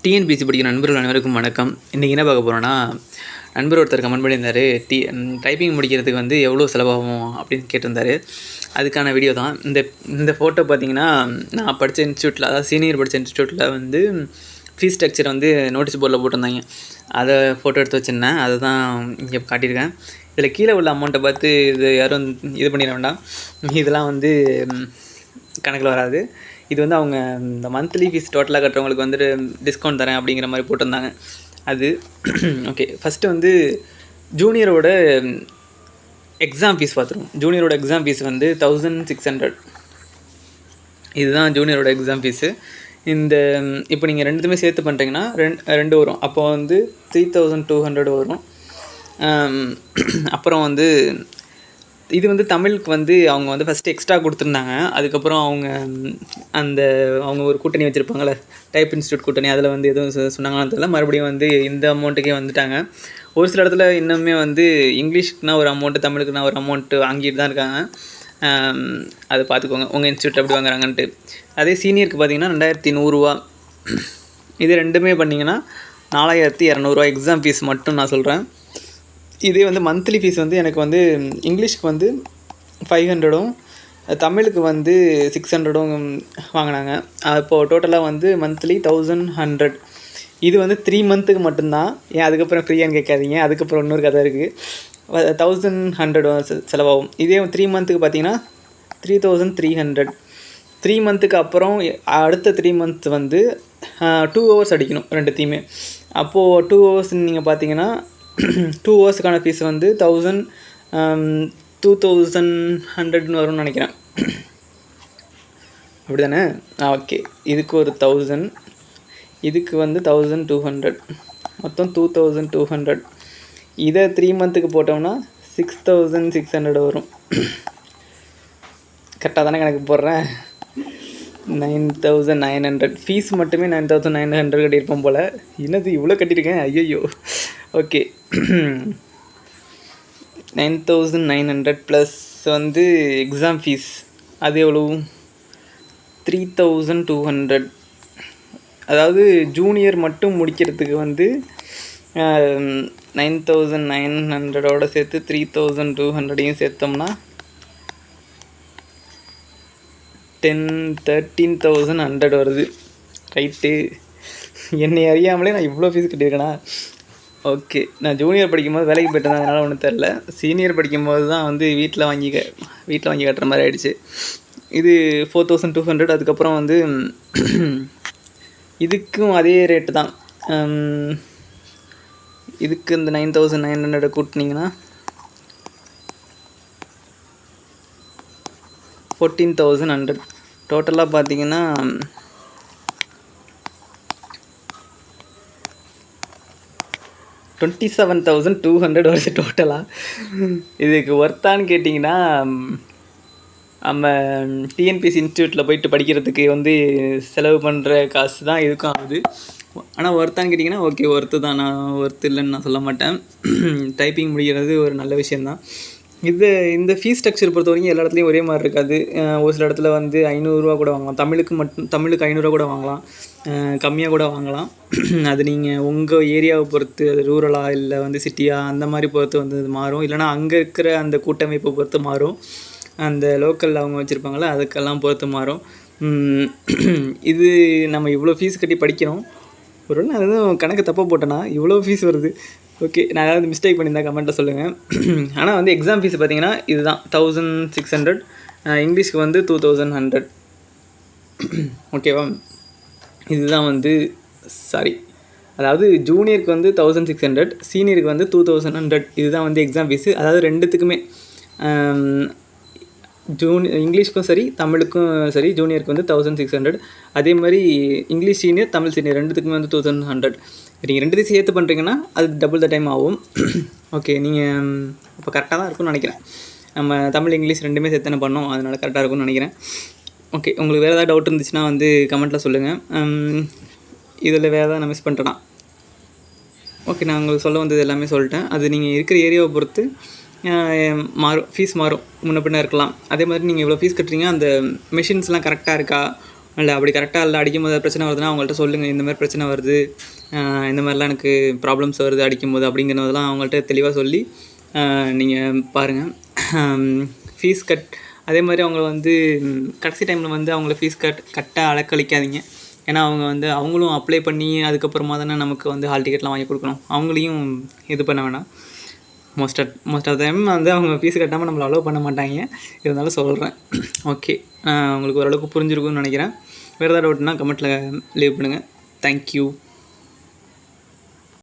TNPSC படிக்கிற நண்பர்கள் அனைவருக்கும் வணக்கம். இன்றைக்கி என்ன பார்க்க போகிறோன்னா, நண்பர் ஒருத்தர் கமெண்ட் பண்ணியிருந்தார், டைப்பிங் முடிக்கிறதுக்கு வந்து எவ்வளோ செலவாகும் அப்படின்னு கேட்டிருந்தார். அதுக்கான வீடியோ தான் இந்த ஃபோட்டோ. பார்த்தீங்கன்னா, நான் படித்த இன்ஸ்டியூட்டில், அதாவது சீனியர் படித்த இன்ஸ்டியூட்டில் வந்து ஃபீஸ் ஸ்ட்ரக்சர் வந்து நோட்டீஸ் போர்டில் போட்டிருந்தாங்க. அதை ஃபோட்டோ எடுத்து வச்சுருந்தேன். அதை தான் இங்கே காட்டியிருக்கேன். இதில் கீழே உள்ள அமௌண்ட்டை பார்த்து இது யாரும் இது பண்ணிட வேண்டாம். இதெல்லாம் வந்து கணக்கில் வராது. இது வந்து அவங்க இந்த மந்த்லி ஃபீஸ் டோட்டலாக கட்டுறவங்களுக்கு வந்துட்டு டிஸ்கவுண்ட் தரேன் அப்படிங்கிற மாதிரி போட்டிருந்தாங்க. அது ஓகே. ஃபஸ்ட்டு வந்து ஜூனியரோட எக்ஸாம் ஃபீஸ் பார்த்துருவோம். ஜூனியரோட எக்ஸாம் ஃபீஸ் வந்து 1600. இதுதான் ஜூனியரோட எக்ஸாம் ஃபீஸு. இப்போ நீங்கள் ரெண்டுத்துமே சேர்த்து பண்ணுறீங்கன்னா ரெண்டு வரும். அப்போ வந்து 3200 வரும். அப்புறம் வந்து இது வந்து தமிழுக்கு வந்து அவங்க வந்து ஃபஸ்ட்டு எக்ஸ்ட்ரா கொடுத்துருந்தாங்க. அதுக்கப்புறம் அவங்க ஒரு கூட்டணி வச்சுருப்பாங்களே, டைப் இன்ஸ்டியூட் கூட்டணி, அதில் வந்து எதுவும் சொன்னாங்கன்னு தெரியல. மறுபடியும் வந்து இந்த அமௌண்ட்டுக்கே வந்துட்டாங்க. ஒரு சில இடத்துல இன்னுமே வந்து இங்கிலீஷ்க்குனா ஒரு அமௌண்ட்டு, தமிழுக்குனா ஒரு அமௌண்ட்டு வாங்கிட்டு தான் இருக்காங்க. அதை பார்த்துக்கோங்க உங்கள் இன்ஸ்டியூட் எப்படி வாங்குறாங்கன்ட்டு. அதே சீனியருக்கு பார்த்தீங்கன்னா 2100 இது ரெண்டுமே பண்ணிங்கன்னா 4200 எக்ஸாம் ஃபீஸ் மட்டும் நான் சொல்கிறேன். இதே வந்து மந்த்லி ஃபீஸ் வந்து எனக்கு வந்து இங்கிலீஷ்க்கு வந்து 500, தமிழுக்கு வந்து 600 வாங்கினாங்க. இப்போது டோட்டலாக வந்து மந்த்லி 1100. இது வந்து 3 மந்த்துக்கு மட்டும்தான். ஏன் அதுக்கப்புறம் ஃப்ரீயான்னு கேட்காதீங்க. அதுக்கப்புறம் இன்னொரு கதை இருக்குது. 1100 செலவாகும். இதே 3 மந்த்துக்கு பார்த்தீங்கன்னா 3300. 3 மந்த்துக்கு அப்புறம் அடுத்த 3 மந்த் வந்து 2 ஹவர்ஸ் அடிக்கணும் ரெண்டுத்தையுமே. அப்போது 2 ஹவர்ஸ் நீங்கள் பார்த்தீங்கன்னா 2 ஹவர்ஸுக்கான ஃபீஸ் வந்து 2100 வரும்னு நினைக்கிறேன். அப்படி தானே? ஓகே. இதுக்கு ஒரு 1000, இதுக்கு வந்து 1200, மொத்தம் 2200. இதை 3 மந்த்துக்கு போட்டோம்னா 6600 வரும். கரெக்டாக தானே கணக்கு போடுறேன்? 9900 ஃபீஸ் மட்டுமே 9900 கட்டியிருப்போம் போல். என்னது இவ்வளோ கட்டியிருக்கேன்? ஐயோ. ஓகே. 9900 ப்ளஸ் வந்து எக்ஸாம் ஃபீஸ், அது எவ்வளோ? 3200. அதாவது ஜூனியர் மட்டும் முடிக்கிறதுக்கு வந்து 9900ஓட சேர்த்து 3200 சேர்த்தோம்னா 13,100 வருது. ரைட்டு. என்னை அறியாமலே நான் இவ்வளோ ஃபீஸ் கட்டியிருக்கேனா? ஓகே. நான் ஜூனியர் படிக்கும்போது வேலைக்கு போய்ட்டு இருந்தேன், அதனால் ஒன்றும் தெரில. சீனியர் படிக்கும்போது தான் வந்து வீட்டில் வாங்கி கட்டுற மாதிரி ஆகிடுச்சு. இது 4200. அதுக்கப்புறம் வந்து இதுக்கும் அதே ரேட்டு தான். இதுக்கு இந்த 9900 கூட்டினீங்கன்னா 14,100. டோட்டலாக பார்த்தீங்கன்னா 27,200 வருது டோட்டலாக. இதுக்கு ஒர்த்தான்னு கேட்டிங்கன்னா, நம்ம டிஎன்பிஎஸ்சி இன்ஸ்டியூட்டில் போயிட்டு படிக்கிறதுக்கு வந்து செலவு பண்ணுற காசு தான் இதுக்கும் ஆகுது. ஆனால் ஒர்த்தான்னு கேட்டிங்கன்னா, ஓகே ஒர்த்து தான். நான் ஒர்த்து இல்லைன்னு நான் சொல்ல மாட்டேன். டைப்பிங் முடிகிறது ஒரு நல்ல விஷயந்தான். இந்த ஃபீஸ் ஸ்ட்ரக்சர் பொறுத்த வரைக்கும் எல்லா இடத்துலையும் ஒரே மாதிரி இருக்காது. ஒரு சில இடத்துல வந்து 500 கூட வாங்கலாம். தமிழுக்கு 500 கூட வாங்கலாம், கம்மியாக கூட வாங்கலாம். அது நீங்கள் உங்கள் ஏரியாவை பொறுத்து, அது ரூரலா இல்லை வந்து சிட்டியா, அந்த மாதிரி பொறுத்து வந்து அது மாறும். இல்லைனா அங்கே இருக்கிற அந்த கூட்டமைப்பை பொறுத்து மாறும். அந்த லோக்கலில் அவங்க வச்சுருப்பாங்கள அதுக்கெல்லாம் பொறுத்து மாறும். இது நம்ம இவ்வளோ ஃபீஸ் கட்டி படிக்கிறோம். ஒரு நான் எதுவும் கணக்கு தப்பாக போட்டேன்னா இவ்வளோ ஃபீஸ் வருது. ஓகே. நான் ஏதாவது மிஸ்டேக் பண்ணியிருந்தா கமெண்ட்டில் சொல்லுங்கள். ஆனால் வந்து எக்ஸாம் ஃபீஸ் பார்த்தீங்கன்னா இதுதான் 1600. இங்கிலீஷ்க்கு வந்து 2100. ஓகேவா? இதுதான் வந்து அதாவது ஜூனியருக்கு வந்து 1600, சீனியருக்கு வந்து 2100. இதுதான் வந்து எக்ஸாம் ஃபீஸு. அதாவது ரெண்டுத்துக்குமே, இங்கிலீஷ்க்கும் சரி தமிழுக்கும் சரி, ஜூனியருக்கு வந்து 1600. அதே மாதிரி இங்கிலீஷ் சீனியர், தமிழ் சீனியர் ரெண்டுத்துக்குமே வந்து 2100. நீங்கள் ரெண்டுத்தையும் சேர்த்து பண்ணுறீங்கன்னா அது டபுள் த டைம் ஆகும். ஓகே. நீங்கள் இப்போ கரெக்டாக தான் இருக்கும்னு நினைக்கிறேன். நம்ம தமிழ் இங்கிலீஷ் ரெண்டுமே சேர்த்து தானே பண்ணோம், அதனால் கரெக்டாக இருக்கும்னு நினைக்கிறேன். ஓகே. உங்களுக்கு வேறு ஏதாவது டவுட் இருந்துச்சுன்னா வந்து கமெண்ட்டில் சொல்லுங்கள். இதில் வேறு ஏதாவது நான் மிஸ் பண்ணிட்டேனா? ஓகே. நான் உங்களுக்கு சொல்ல வந்தது எல்லாமே சொல்லிட்டேன். அது நீங்கள் இருக்கிற ஏரியாவை பொறுத்து ஃபீஸ் மாறும், முன்ன பின்ன இருக்கலாம். அதே மாதிரி நீங்கள் இவ்வளோ ஃபீஸ் கட்டுறீங்க, அந்த மெஷின்ஸ்லாம் கரெக்டாக இருக்கா, இல்லை அப்படி கரெக்டாக இல்லை அடிக்கும்போது பிரச்சனை வருதுன்னா அவங்கள்ட்ட சொல்லுங்கள், இந்த மாதிரி பிரச்சனை வருது, இந்த மாதிரிலாம் எனக்கு ப்ராப்ளம்ஸ் வருது அடிக்கும்போது அப்படிங்கிறதெல்லாம் அவங்கள்ட்ட தெளிவாக சொல்லி நீங்கள் பாருங்கள். ஃபீஸ் அதே மாதிரி அவங்கள வந்து கடைசி டைமில் வந்து அவங்கள ஃபீஸ் கட்ட அலக்களிக்காதீங்க. ஏன்னா அவங்க வந்து அவங்களும் அப்ளை பண்ணி அதுக்கப்புறமா தானே நமக்கு வந்து ஹால் டிக்கெட்லாம் வாங்கி கொடுக்கணும். அவங்களையும் இது பண்ண வேணாம். மோஸ்ட் ஆஃப் டைம் வந்து அவங்க ஃபீஸ் கட்டாமல் நம்மளை அலோவ் பண்ண மாட்டாங்க. இருந்தாலும் சொல்கிறேன். ஓகே, உங்களுக்கு ஓரளவுக்கு புரிஞ்சிருக்கும்னு நினைக்கிறேன். வேறு ஏதாவது டவுட்னா கமெண்ட்டில் லீவ் பண்ணுங்கள். தேங்க்யூ.